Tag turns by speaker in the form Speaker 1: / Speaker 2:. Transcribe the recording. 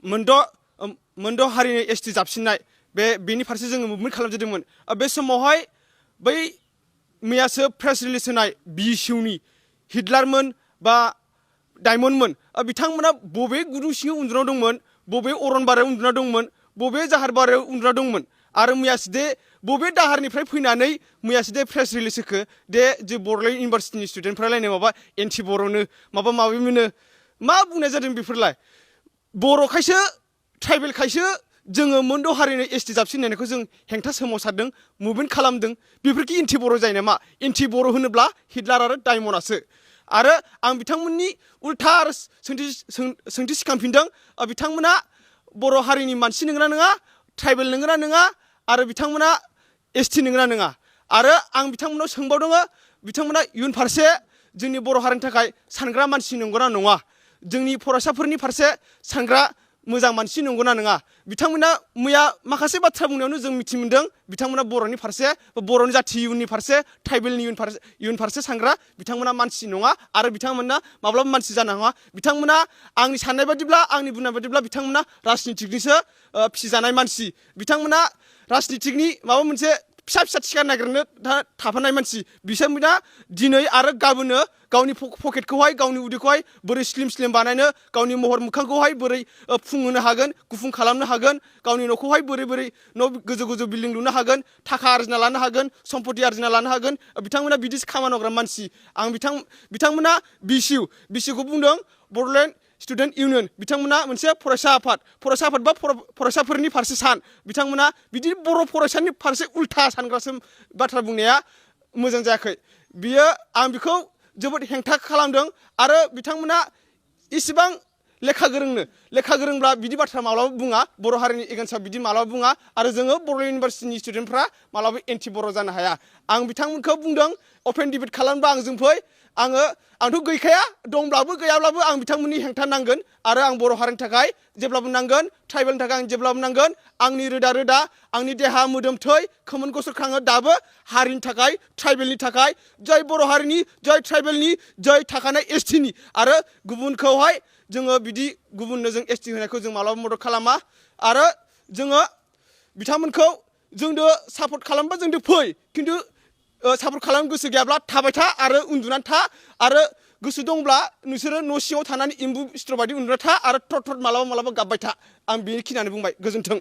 Speaker 1: मोनद' हारिनि एसटि जाबसिननाय बेनि फारसे जोङो मुभमेन्ट खालामजादोंमोन। बे समावहाय बै मैयासो प्रेस रिलिज होनाय BSUनि हिटलारमोन बा डायमन्डमोन बिथांमोना बबे गुदुं सिङाव उन्दुना दंमोन, बबे अरनबारियाव उन्दुना दंमोन, बबे जाहारबारियाव उन्दुना दंमोन आरो मैयासो दे बबे दाहारनिफ्राय फैनानै मैयासो दे प्रेस रिलिज होखो दे जे बड'लेण्ड इउनिभारसिटिनि स्टुडेन्टफ्रालायनो माबा एन्टि बर'नो माबा माबि मोनो मा बुंनाय जादों बेफोरलाय। बर'खायसो ट्राइबेलखायसो जोङो मोनद' हारिनि एसटि जाबसिननायखौ जों हेंथा सोमावसारदों, मुभमेन्ट खालामदों। बेफोरखि एन्टि बर' जायो नामा? एन्टि बर' होनोब्ला हिटलार आरो डायमन्डआसो। आरो आं बिथांमोननि उल्था सोंथि सिखांफिनदों, बिथांमोना बर' हारिनि मानसि नंगौना नङा, ट्राइबेल नंगौना नङा, आरो बिथांमोना एसटि नंगौना नङा। आरो आं बिथांमोनाव सोंबावदों, बिथांमोना इयुन फारसे जोंनि बर' हारिनि थाखाय सानग्रा मानसि नंगौना नङा, जोंनि फरायसाफोरनि फारसे सानग्रा मोजां मानसि नंगौना नङा। बिथांमोना मैया माखासे बाथ्रा बुंनायावनो जों मिथि मोनदों बिथांमोना बर'नि फारसे, बर'नि जाथि इयुननि फारसे, ट्राइबेलनि इयुन फारसे सानग्रा बिथांमोना मानसि नङा आरो बिथांमोना माब्लाबा मानसि जानो हाया। बिथांमोना आंनि साननाय बादिब्ला, आंनि बुंनाय बादिब्ला बिथांमोना राजनितिकनिसो फिजानाय मानसि। बिथांमोना राजनितिकनि माबा मोनसे फिसा फिसा थिखा नागिरनो थाफानाय मानसि। बिथांमोना दिनै आरो गाबोनो गावनि पकेटखौहाय, गावनि उदैखौहाय बोरै स्लिम बानायनो, गावनि महर मोखांखौहाय बोरै फुंहोनो हागोन, गुफुं खालामनो हागोन, गावनि न'खौहाय बोरै न' गोजौ बिल्डिं लुनो हागोन, थाखा आरजिना लानो हागोन, सम्पति आरजिना लानो हागोन, बिथांमोना बिदिसो खामानि मावग्रा मानसि। आं बिथांमोना BSUखौ बुंदों बड'लेण्ड स्टुडेन्ट इउनियन, बिथांमोना मोनसे फरायसा आफाद बा फरायसाफोरनि फारसे सान। बिथांमोना बिदि बर' फरायसानि फारसे उल्था सानग्रासो बाथ्रा बुंनाया मोजां जायाखै। आं बेखौ जोबोद हेंथा खालामदों। आरो बिथांमोना इसेबां लेखा गोरोंब्ला बिदि बाथ्रा माब्लाबा बुङा, बर' हारिनि एगेन्स्टआव बिदि माब्लाबा बुङा। आरो जोङो बड'लेण्ड इउनिभारसिटिनि स्टुडेन्टफ्रा माब्लाबा एन्टि बर' जानो हाया। आं बिथांमोनखौ बुंदों अपेन डिबेट खालामबा आंजों फै। आंथ' गैखाया, दंब्लाबो गैयाब्लाबो आं बिथांमोननि हेंथा नांगोन। आरो आं बर' हारिनि थाखाय जेब्लाबो नांगोन, ट्राइबेलनि थाखाय आं जेब्लाबो नांगोन। आंनि रोदा आंनि देहा मोदोम थै खोमोन गसरखाङो दाबो हारिनि थाखाय, ट्राइबेलनि थाखाय। जय बर' हारिनि, जय ट्राइबेलनि, जय थाखानाय एसटिनि। आरो गुबुनखौहाय जोङो बिदि गुबुननो जों एसटि होनायखौ जों माब्लाबा मदद खालामा। आरो जोङो बिथांमोनखौ जोंनो सापर्ट खालामबा जोंनो फै, खिन्थु सापर्ट खालामनो गोसो गैयाब्ला थाबाय था आरो उन्दुनानै था। आरो गोसो दंब्ला नोंसोरो न' सिङाव थानानै एम्बु सिथ्र बायदि उन्दुना था आरो थर मालाबा गाबबाय था। आं बेखिनियानो बुंबाय, गोजोन्थों।